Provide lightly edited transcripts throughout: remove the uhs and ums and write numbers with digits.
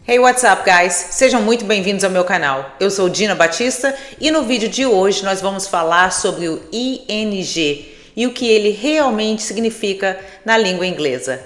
Hey, what's up, guys? Sejam muito bem-vindos ao meu canal. Eu sou Dina Batista e no vídeo de hoje nós vamos falar sobre o ING e o que ele realmente significa na língua inglesa.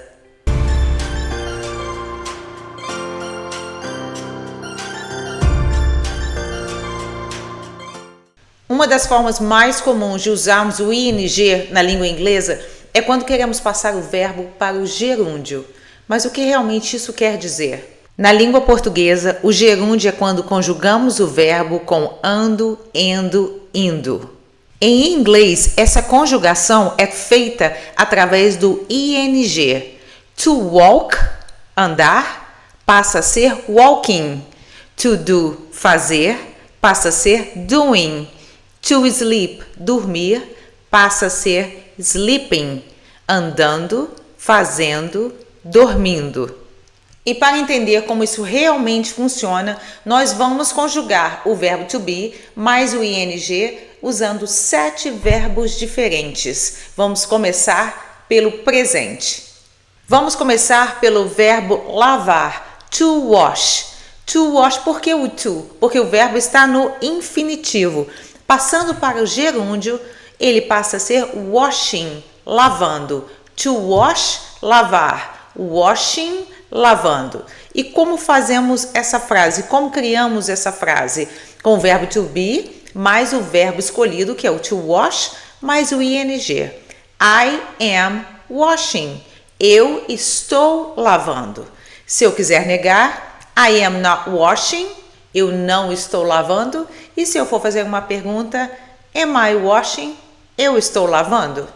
Uma das formas mais comuns de usarmos o ING na língua inglesa é quando queremos passar o verbo para o gerúndio. Mas o que realmente isso quer dizer? Na língua portuguesa, o gerúndio é quando conjugamos o verbo com ando, endo, indo. Em inglês, essa conjugação é feita através do ING. To walk, andar, passa a ser walking. To do, fazer, passa a ser doing. To sleep, dormir, passa a ser sleeping. Andando, fazendo, dormindo. E para entender como isso realmente funciona, nós vamos conjugar o verbo to be mais o ing usando 7 verbos diferentes. Vamos começar pelo presente. Vamos começar pelo verbo lavar, to wash. To wash, por que o to? Porque o verbo está no infinitivo. Passando para o gerúndio, ele passa a ser washing, lavando. To wash, lavar. Washing, lavando. E como fazemos essa frase? Como criamos essa frase? Com o verbo to be, mais o verbo escolhido, que é o to wash, mais o ing. I am washing. Eu estou lavando. Se eu quiser negar, I am not washing. Eu não estou lavando. E se eu for fazer uma pergunta, am I washing? Eu estou lavando?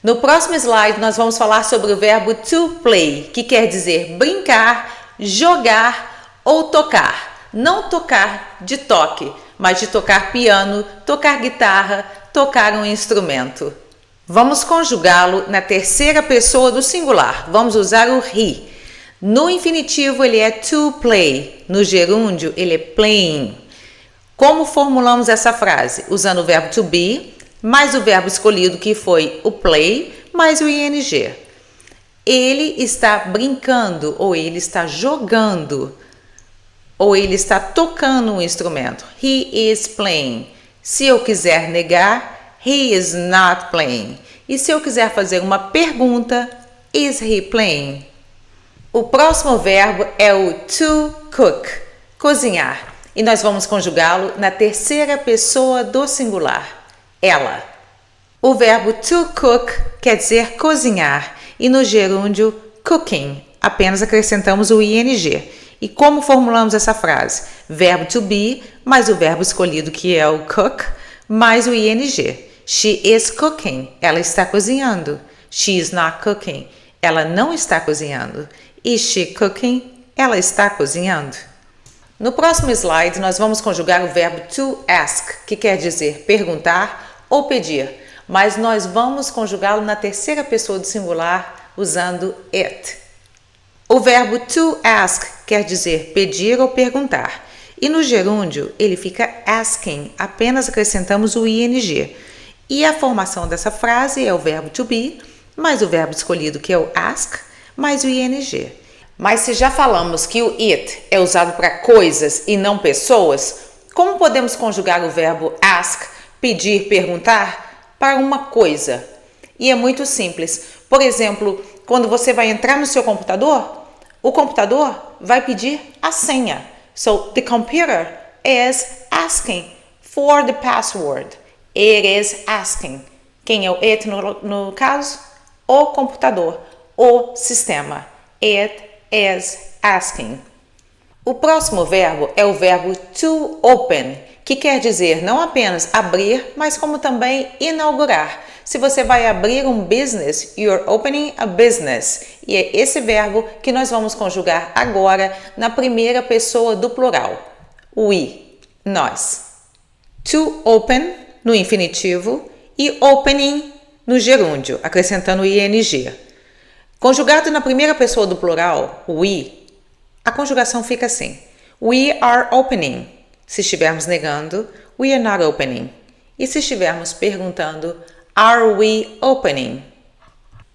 No próximo slide, nós vamos falar sobre o verbo to play, que quer dizer brincar, jogar ou tocar. Não tocar de toque, mas de tocar piano, tocar guitarra, tocar um instrumento. Vamos conjugá-lo na terceira pessoa do singular. Vamos usar o he. No infinitivo, ele é to play. No gerúndio, ele é playing. Como formulamos essa frase? Usando o verbo to be, mais o verbo escolhido, que foi o play, mais o ing. Ele está brincando, ou ele está jogando, ou ele está tocando um instrumento. He is playing. Se eu quiser negar, he is not playing. E se eu quiser fazer uma pergunta, is he playing? O próximo verbo é o to cook, cozinhar. E nós vamos conjugá-lo na terceira pessoa do singular. Ela. O verbo to cook quer dizer cozinhar e no gerúndio cooking, apenas acrescentamos o ing. E como formulamos essa frase? Verbo to be mais o verbo escolhido, que é o cook, mais o ing. She is cooking. Ela está cozinhando. She is not cooking. Ela não está cozinhando. Is she cooking? Ela está cozinhando. No próximo slide, nós vamos conjugar o verbo to ask, que quer dizer perguntar ou pedir, mas nós vamos conjugá-lo na terceira pessoa do singular usando it. O verbo to ask quer dizer pedir ou perguntar, e no gerúndio ele fica asking, apenas acrescentamos o ing. E a formação dessa frase é o verbo to be, mais o verbo escolhido, que é o ask, mais o ing. Mas se já falamos que o it é usado para coisas e não pessoas, como podemos conjugar o verbo ask, pedir, perguntar, para uma coisa? E é muito simples. Por exemplo, quando você vai entrar no seu computador, o computador vai pedir a senha. So, the computer is asking for the password. It is asking. Quem é o it no caso? O computador, o sistema. It is asking. O próximo verbo é o verbo to open, que quer dizer não apenas abrir, mas como também inaugurar. Se você vai abrir um business, you're opening a business. E é esse verbo que nós vamos conjugar agora na primeira pessoa do plural. We, nós. To open, no infinitivo, e opening, no gerúndio, acrescentando o ing. Conjugado na primeira pessoa do plural, we, a conjugação fica assim. We are opening. Se estivermos negando, we are not opening. E se estivermos perguntando, are we opening?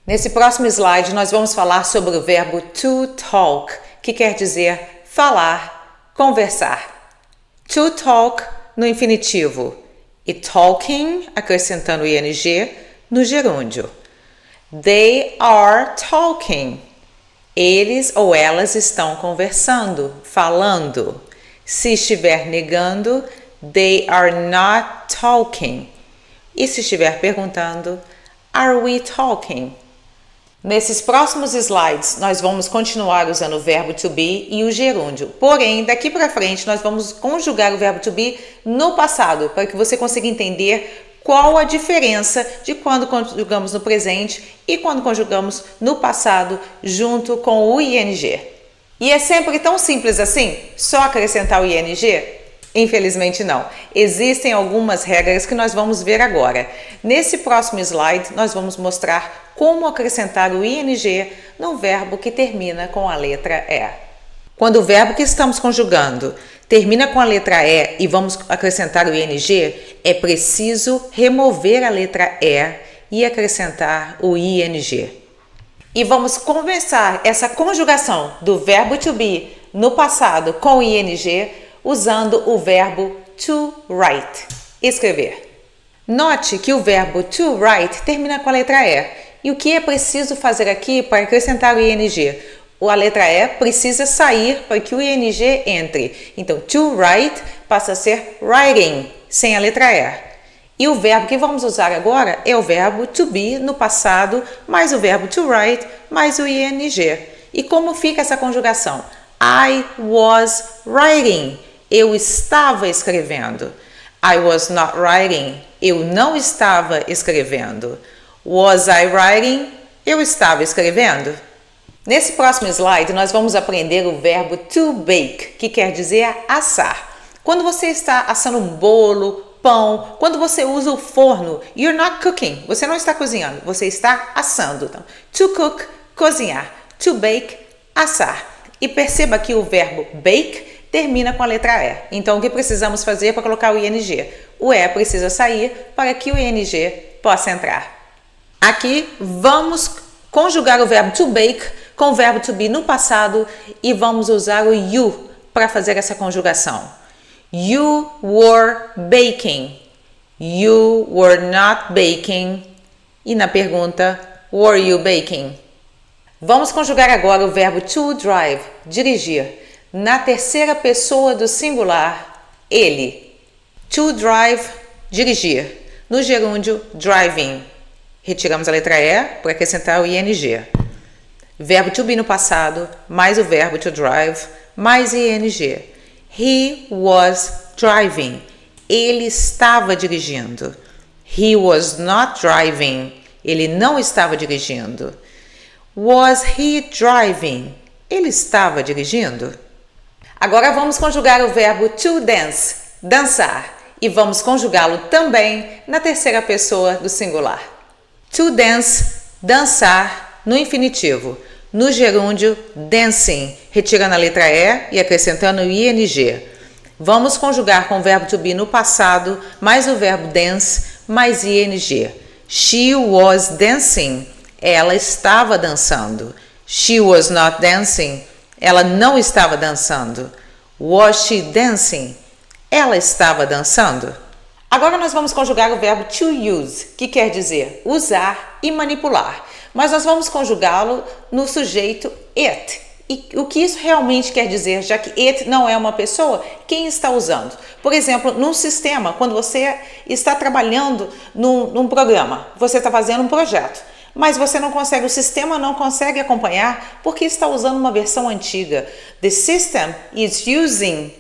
Nesse próximo slide, nós vamos falar sobre o verbo to talk, que quer dizer falar, conversar. To talk no infinitivo e talking, acrescentando ing, no gerúndio. They are talking. Eles ou elas estão conversando, falando. Se estiver negando, they are not talking. E se estiver perguntando, are we talking? Nesses próximos slides, nós vamos continuar usando o verbo to be e o gerúndio. Porém, daqui para frente, nós vamos conjugar o verbo to be no passado, para que você consiga entender qual a diferença de quando conjugamos no presente e quando conjugamos no passado junto com o ing. E é sempre tão simples assim? Só acrescentar o ing? Infelizmente não. Existem algumas regras que nós vamos ver agora. Nesse próximo slide, nós vamos mostrar como acrescentar o ing no verbo que termina com a letra E. Quando o verbo que estamos conjugando termina com a letra E e vamos acrescentar o ing, é preciso remover a letra E e acrescentar o ing. E vamos começar essa conjugação do verbo to be no passado com o ing usando o verbo to write, escrever. Note que o verbo to write termina com a letra E. E o que é preciso fazer aqui para acrescentar o ing? A letra E precisa sair para que o ing entre. Então, to write passa a ser writing, sem a letra E. E o verbo que vamos usar agora é o verbo to be no passado, mais o verbo to write, mais o ing. E como fica essa conjugação? I was writing. Eu estava escrevendo. I was not writing. Eu não estava escrevendo. Was I writing? Eu estava escrevendo. Nesse próximo slide, nós vamos aprender o verbo to bake, que quer dizer assar. Quando você está assando um bolo, pão, quando você usa o forno, you're not cooking, você não está cozinhando, você está assando. Então, to cook, cozinhar. To bake, assar. E perceba que o verbo bake termina com a letra E. Então, o que precisamos fazer para colocar o ing? O E precisa sair para que o ing possa entrar. Aqui, vamos conjugar o verbo to bake com o verbo to be no passado e vamos usar o you para fazer essa conjugação. You were baking. You were not baking. E na pergunta, were you baking? Vamos conjugar agora o verbo to drive, dirigir, na terceira pessoa do singular, ele. To drive, dirigir. No gerúndio, driving. Retiramos a letra E para acrescentar o ing. Verbo to be no passado, mais o verbo to drive, mais ing. He was driving. Ele estava dirigindo. He was not driving. Ele não estava dirigindo. Was he driving? Ele estava dirigindo. Agora vamos conjugar o verbo to dance, dançar. E vamos conjugá-lo também na terceira pessoa do singular. To dance, dançar, no infinitivo. No gerúndio, dancing, retirando a letra E e acrescentando o ing. Vamos conjugar com o verbo to be no passado, mais o verbo dance, mais ing. She was dancing. Ela estava dançando. She was not dancing. Ela não estava dançando. Was she dancing? Ela estava dançando. Agora nós vamos conjugar o verbo to use, que quer dizer usar e manipular. Mas nós vamos conjugá-lo no sujeito it. E o que isso realmente quer dizer, já que it não é uma pessoa, quem está usando? Por exemplo, num sistema, quando você está trabalhando num programa, você está fazendo um projeto, mas você não consegue, o sistema não consegue acompanhar porque está usando uma versão antiga. The system is using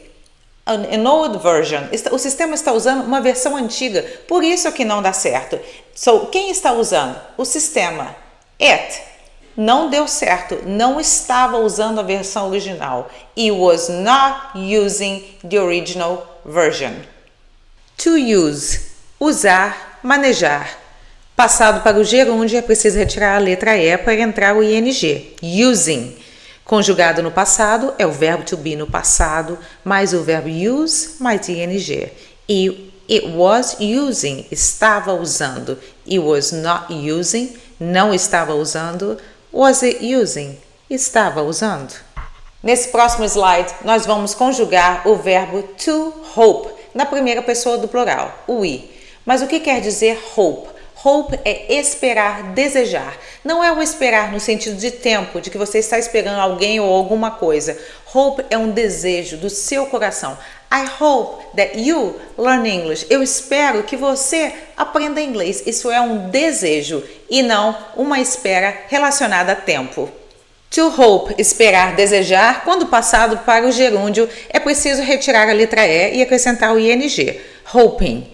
an old version. O sistema está usando uma versão antiga, por isso que não dá certo. So, quem está usando? O sistema. It não deu certo, não estava usando a versão original. It was not using the original version. To use, usar, manejar. Passado para o gerúndio é preciso retirar a letra E para entrar o ing. Using. Conjugado no passado é o verbo to be no passado, mais o verbo use, mais ing. E it was using, estava usando. It was not using, não estava usando. Was it using? Estava usando. Nesse próximo slide, nós vamos conjugar o verbo to hope, na primeira pessoa do plural, o we. Mas o que quer dizer hope? Hope é esperar, desejar. Não é o esperar no sentido de tempo, de que você está esperando alguém ou alguma coisa. Hope é um desejo do seu coração. I hope that you learn English. Eu espero que você aprenda inglês. Isso é um desejo e não uma espera relacionada a tempo. To hope, esperar, desejar, quando passado para o gerúndio, é preciso retirar a letra E e acrescentar o ing, hoping.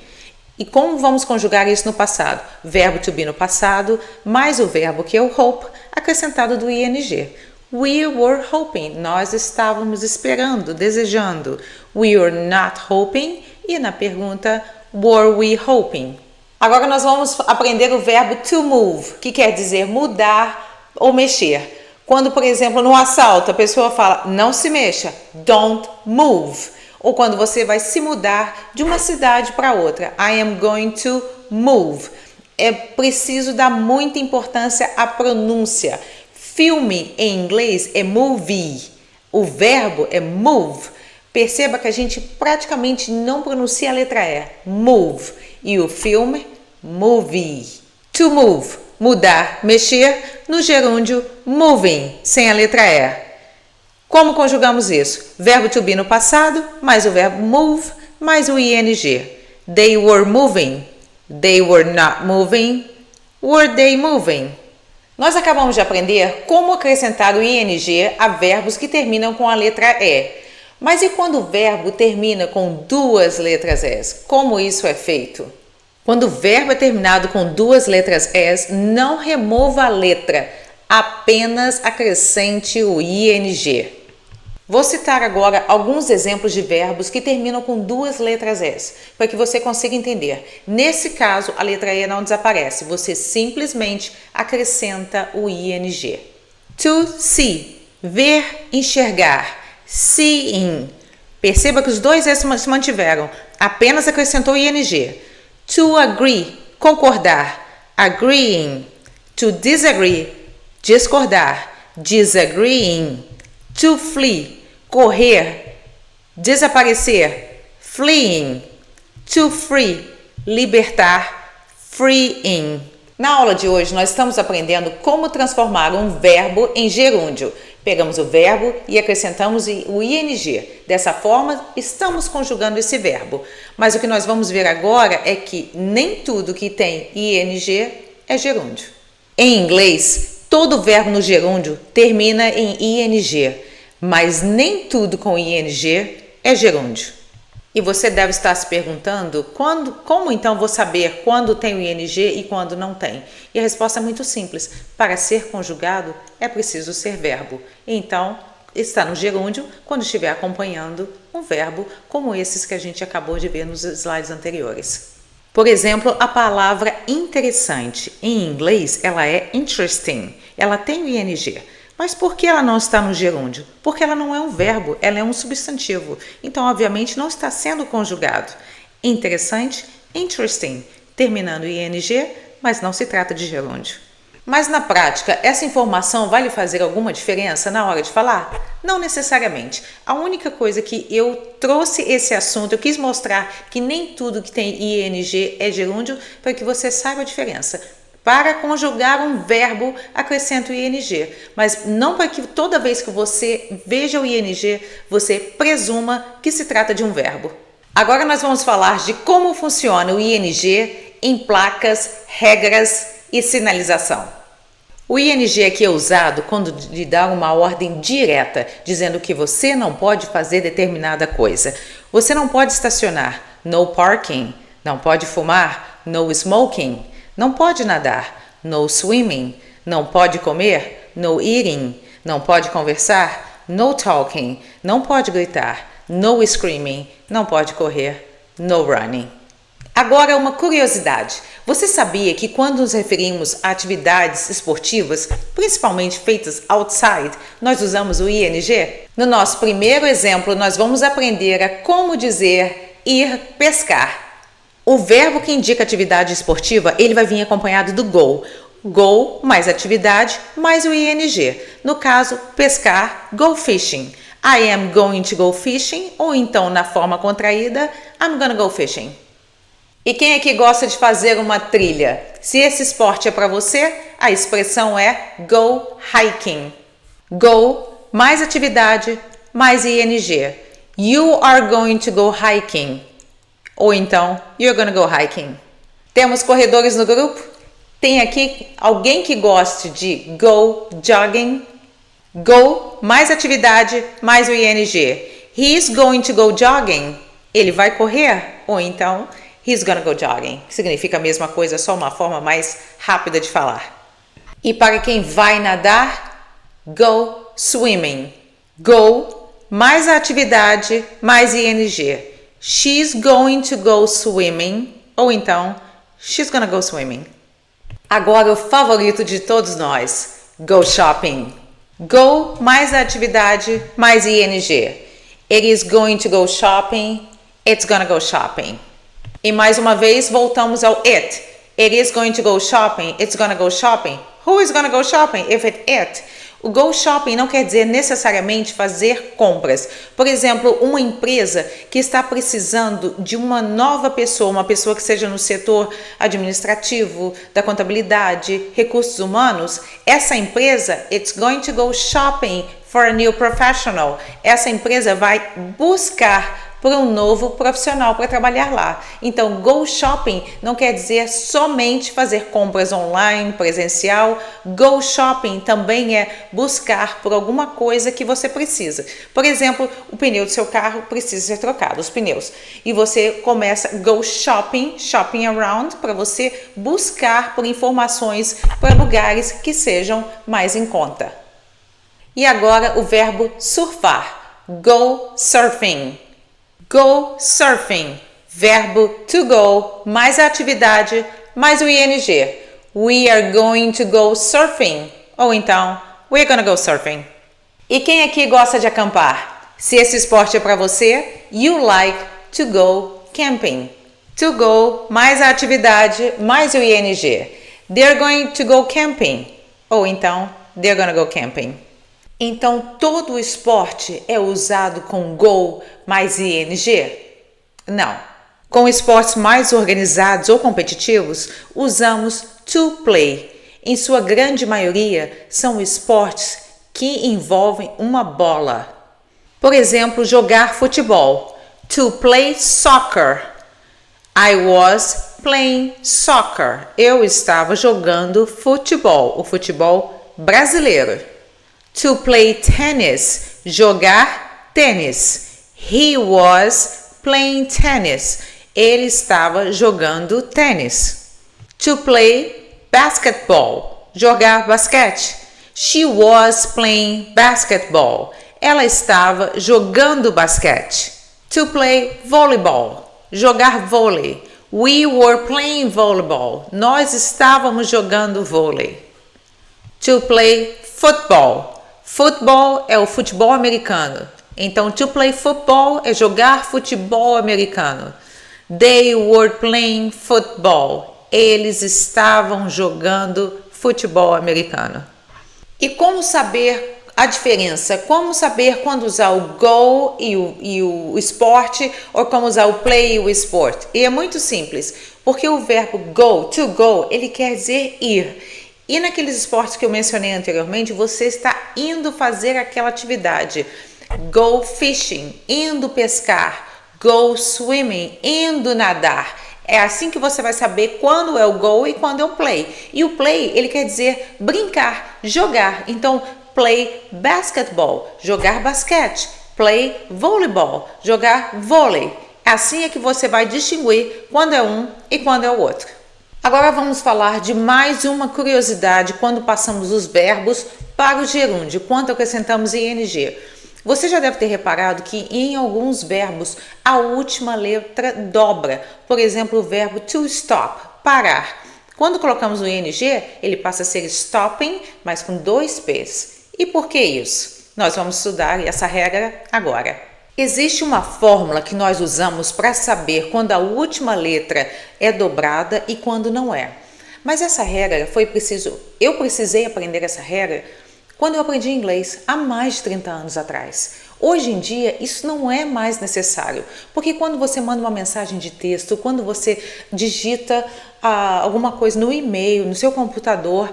E como vamos conjugar isso no passado? Verbo to be no passado, mais o verbo que é o hope, acrescentado do ing. We were hoping, nós estávamos esperando, desejando. We were not hoping, e na pergunta, were we hoping? Agora nós vamos aprender o verbo to move, que quer dizer mudar ou mexer. Quando, por exemplo, no assalto, a pessoa fala, não se mexa, don't move. Ou quando você vai se mudar de uma cidade para outra, I am going to move. É preciso dar muita importância à pronúncia. Filme em inglês é movie. O verbo é move. Perceba que a gente praticamente não pronuncia a letra E. Move. E o filme, movie. To move. Mudar, mexer, no gerúndio, moving, sem a letra E. Como conjugamos isso? Verbo to be no passado, mais o verbo move, mais o ing. They were moving. They were not moving. Were they moving? Nós acabamos de aprender como acrescentar o ing a verbos que terminam com a letra E. Mas e quando o verbo termina com duas letras E? Como isso é feito? Quando o verbo é terminado com duas letras S, não remova a letra, apenas acrescente o ing. Vou citar agora alguns exemplos de verbos que terminam com duas letras S, para que você consiga entender. Nesse caso, a letra E não desaparece, você simplesmente acrescenta o ing. To see, ver, enxergar. Seeing. Perceba que os dois S se mantiveram, apenas acrescentou o ing. To agree, concordar, agreeing. To disagree, discordar, disagreeing. To flee, correr, desaparecer, fleeing. To free, libertar, freeing. Na aula de hoje, nós estamos aprendendo como transformar um verbo em gerúndio. Pegamos o verbo e acrescentamos o ing. Dessa forma, estamos conjugando esse verbo. Mas o que nós vamos ver agora é que nem tudo que tem ing é gerúndio. Em inglês, todo verbo no gerúndio termina em ing, mas nem tudo com ing é gerúndio. E você deve estar se perguntando, como então vou saber quando tem o ing e quando não tem? E a resposta é muito simples. Para ser conjugado, é preciso ser verbo. Então, está no gerúndio quando estiver acompanhando um verbo como esses que a gente acabou de ver nos slides anteriores. Por exemplo, a palavra interessante. Em inglês, ela é interesting. Ela tem o ing. Mas por que ela não está no gerúndio? Porque ela não é um verbo, ela é um substantivo. Então, obviamente, não está sendo conjugado. Interessante, interesting, terminando em ing, mas não se trata de gerúndio. Mas na prática, essa informação vai lhe fazer alguma diferença na hora de falar? Não necessariamente. A única coisa que eu trouxe esse assunto, eu quis mostrar que nem tudo que tem ing é gerúndio, para que você saiba a diferença. Para conjugar um verbo, acrescenta o ing, mas não para que toda vez que você veja o ing, você presuma que se trata de um verbo. Agora nós vamos falar de como funciona o ing em placas, regras e sinalização. O ing aqui é usado quando lhe dá uma ordem direta, dizendo que você não pode fazer determinada coisa. Você não pode estacionar, no parking, não pode fumar, no smoking. Não pode nadar, no swimming. Não pode comer, no eating. Não pode conversar, no talking. Não pode gritar, no screaming. Não pode correr, no running. Agora uma curiosidade. Você sabia que quando nos referimos a atividades esportivas, principalmente feitas outside, nós usamos o ing? No nosso primeiro exemplo, nós vamos aprender a como dizer ir pescar. O verbo que indica atividade esportiva, ele vai vir acompanhado do go. go mais atividade mais o ing. No caso, pescar, go fishing. I am going to go fishing, ou então na forma contraída, I'm gonna go fishing. E quem é que gosta de fazer uma trilha? Se esse esporte é para você, a expressão é go hiking. Go mais atividade mais ing. You are going to go hiking. Ou então, you're gonna go hiking. Temos corredores no grupo? Tem aqui alguém que goste de go jogging? Go mais atividade mais o ing. He is going to go jogging. Ele vai correr? Ou então, he's gonna go jogging, que significa a mesma coisa, só uma forma mais rápida de falar. E para quem vai nadar, go swimming. Go mais a atividade mais ing. She's going to go swimming. Ou então, she's gonna go swimming. Agora o favorito de todos nós, go shopping. Go mais a atividade mais ing. It is going to go shopping. It's gonna go shopping. E mais uma vez voltamos ao it. It is going to go shopping. It's gonna go shopping. Who is gonna go shopping if it's it? O go shopping não quer dizer necessariamente fazer compras. Por exemplo, uma empresa que está precisando de uma nova pessoa, uma pessoa que seja no setor administrativo, da contabilidade, recursos humanos, essa empresa, it's going to go shopping for a new professional. Essa empresa vai buscar por um novo profissional para trabalhar lá. Então, go shopping não quer dizer somente fazer compras online, presencial. Go shopping também é buscar por alguma coisa que você precisa. Por exemplo, o pneu do seu carro precisa ser trocado, os pneus. E você começa go shopping, shopping around, para você buscar por informações para lugares que sejam mais em conta. E agora o verbo surfar. Go surfing. Go surfing, verbo to go, mais a atividade, mais o ing. We are going to go surfing. Ou então, we're gonna go surfing. E quem aqui gosta de acampar? Se esse esporte é para você, you like to go camping. To go, mais a atividade, mais o ing. They're going to go camping. Ou então, they're gonna go camping. Então, todo o esporte é usado com go mais ing? Não. Com esportes mais organizados ou competitivos, usamos to play. Em sua grande maioria, são esportes que envolvem uma bola. Por exemplo, jogar futebol. To play soccer. I was playing soccer. Eu estava jogando futebol, o futebol brasileiro. To play tennis, jogar tênis. He was playing tennis. Ele estava jogando tênis. To play basketball, jogar basquete. She was playing basketball. Ela estava jogando basquete. To play volleyball, jogar vôlei. We were playing volleyball. Nós estávamos jogando vôlei. To play football. Football é o futebol americano. Então, to play football é jogar futebol americano. They were playing football. Eles estavam jogando futebol americano. E como saber a diferença? Como saber quando usar o go e o esporte ou como usar o play e o sport? E é muito simples, porque o verbo go, to go, ele quer dizer ir. E naqueles esportes que eu mencionei anteriormente, você está indo fazer aquela atividade. Go fishing, indo pescar. Go swimming, indo nadar. É assim que você vai saber quando é o go e quando é o play. E o play, ele quer dizer brincar, jogar. Então, play basketball, jogar basquete. Play volleyball, jogar vôlei. Assim é que você vai distinguir quando é um e quando é o outro. Agora vamos falar de mais uma curiosidade quando passamos os verbos para o gerúndio, quando acrescentamos ing. Você já deve ter reparado que em alguns verbos a última letra dobra. Por exemplo, o verbo to stop, parar. Quando colocamos o ing, ele passa a ser stopping, mas com 2 P's. E por que isso? Nós vamos estudar essa regra agora. Existe uma fórmula que nós usamos para saber quando a última letra é dobrada e quando não é. Mas essa regra eu precisei aprender essa regra quando eu aprendi inglês há mais de 30 anos atrás. Hoje em dia, isso não é mais necessário, porque quando você manda uma mensagem de texto, quando você digita alguma coisa no e-mail, no seu computador,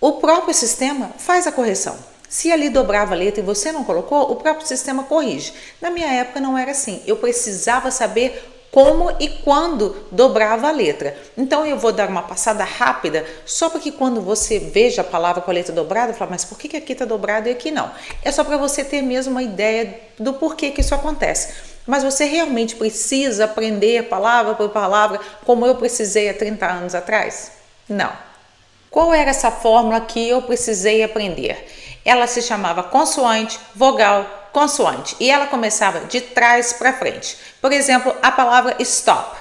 o próprio sistema faz a correção. Se ali dobrava a letra e você não colocou, o próprio sistema corrige. Na minha época não era assim, eu precisava saber como e quando dobrava a letra. Então eu vou dar uma passada rápida, só para que quando você veja a palavra com a letra dobrada, fala, mas por que aqui está dobrado e aqui não? É só para você ter mesmo uma ideia do porquê que isso acontece. Mas você realmente precisa aprender palavra por palavra, como eu precisei há 30 anos atrás? Não. Qual era essa fórmula que eu precisei aprender? Ela se chamava consoante, vogal, consoante, e ela começava de trás para frente. Por exemplo, a palavra stop.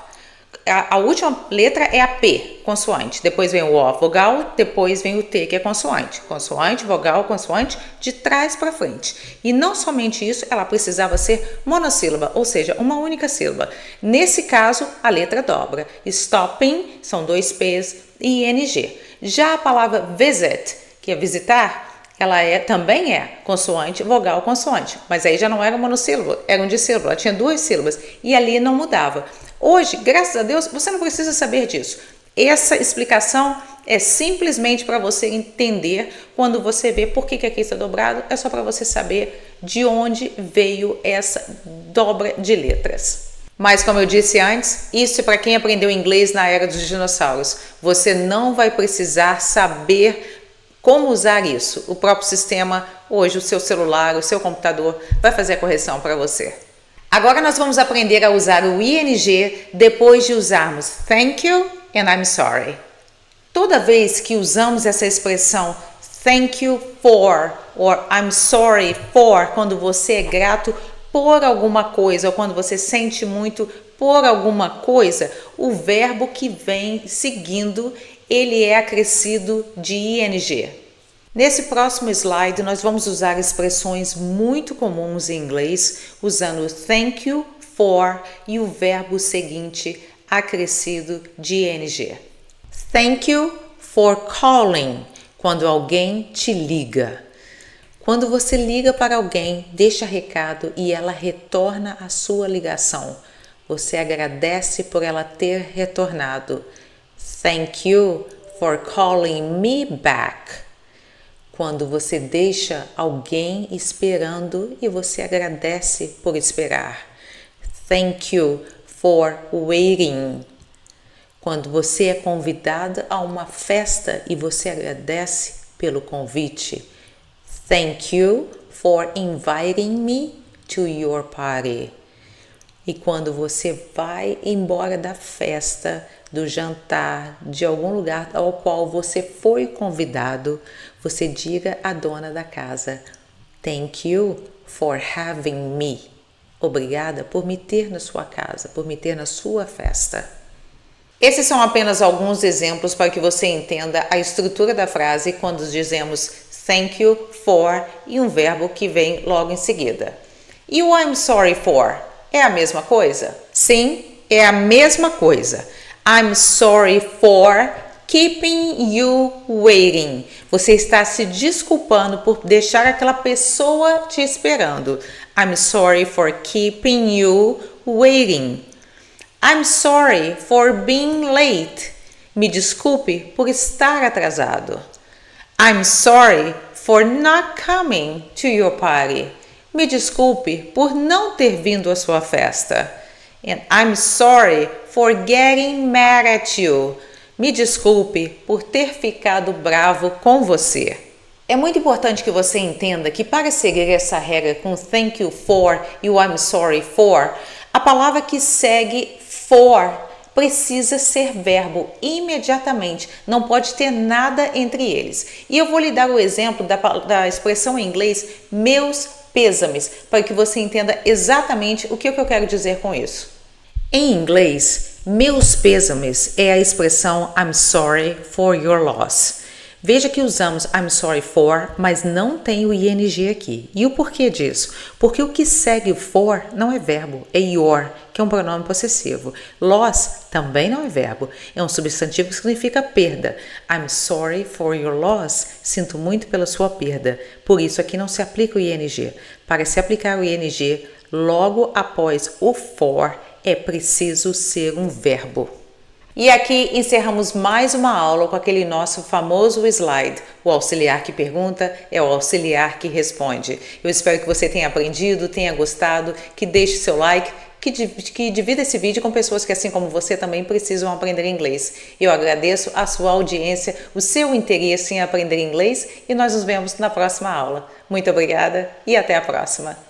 A última letra é a P, consoante. Depois vem o O, vogal. Depois vem o T, que é consoante. Consoante, vogal, consoante, de trás para frente. E não somente isso, ela precisava ser monossílaba, ou seja, uma única sílaba. Nesse caso, a letra dobra. Stopping, são 2 P's e ING. Já a palavra visit, que é visitar, ela também é consoante, vogal, consoante. Mas aí já não era monossílabo, era um dissílabo. Ela tinha 2 sílabas e ali não mudava. Hoje, graças a Deus, você não precisa saber disso. Essa explicação é simplesmente para você entender quando você vê por que aqui está dobrado. É só para você saber de onde veio essa dobra de letras. Mas como eu disse antes, isso é para quem aprendeu inglês na era dos dinossauros. Você não vai precisar saber como usar isso. O próprio sistema, hoje o seu celular, o seu computador vai fazer a correção para você. Agora nós vamos aprender a usar o ING depois de usarmos thank you and I'm sorry. Toda vez que usamos essa expressão thank you for or I'm sorry for, quando você é grato por alguma coisa ou quando você sente muito por alguma coisa, o verbo que vem seguindo, ele é acrescido de ING. Nesse próximo slide, nós vamos usar expressões muito comuns em inglês, usando thank you for e o verbo seguinte acrescido de ING. Thank you for calling, quando alguém te liga. Quando você liga para alguém, deixa recado e ela retorna a sua ligação. Você agradece por ela ter retornado. Thank you for calling me back. Quando você deixa alguém esperando e você agradece por esperar. Thank you for waiting. Quando você é convidado a uma festa e você agradece pelo convite. Thank you for inviting me to your party. E quando você vai embora da festa, do jantar, de algum lugar ao qual você foi convidado, você diga à dona da casa, thank you for having me. Obrigada por me ter na sua casa, por me ter na sua festa. Esses são apenas alguns exemplos para que você entenda a estrutura da frase quando dizemos thank you for e um verbo que vem logo em seguida. E o I'm sorry for é a mesma coisa? Sim, é a mesma coisa. I'm sorry for keeping you waiting. Você está se desculpando por deixar aquela pessoa te esperando. I'm sorry for keeping you waiting. I'm sorry for being late. Me desculpe por estar atrasado. I'm sorry for not coming to your party. Me desculpe por não ter vindo à sua festa. And I'm sorry for getting mad at you. Me desculpe por ter ficado bravo com você. É muito importante que você entenda que para seguir essa regra com thank you for e o I'm sorry for, a palavra que segue for precisa ser verbo imediatamente, não pode ter nada entre eles. E eu vou lhe dar o exemplo da expressão em inglês meus pêsames, para que você entenda exatamente o que eu quero dizer com isso. Em inglês, meus pêsames é a expressão I'm sorry for your loss. Veja que usamos I'm sorry for, mas não tem o ing aqui. E o porquê disso? Porque o que segue o for não é verbo, é your, que é um pronome possessivo. Loss também não é verbo, é um substantivo que significa perda. I'm sorry for your loss, sinto muito pela sua perda. Por isso aqui não se aplica o ing. Para se aplicar o ing, logo após o for, é preciso ser um verbo. E aqui encerramos mais uma aula com aquele nosso famoso slide. O auxiliar que pergunta é o auxiliar que responde. Eu espero que você tenha aprendido, tenha gostado, que deixe seu like, que divida esse vídeo com pessoas que, assim como você, também precisam aprender inglês. Eu agradeço a sua audiência, o seu interesse em aprender inglês e nós nos vemos na próxima aula. Muito obrigada e até a próxima!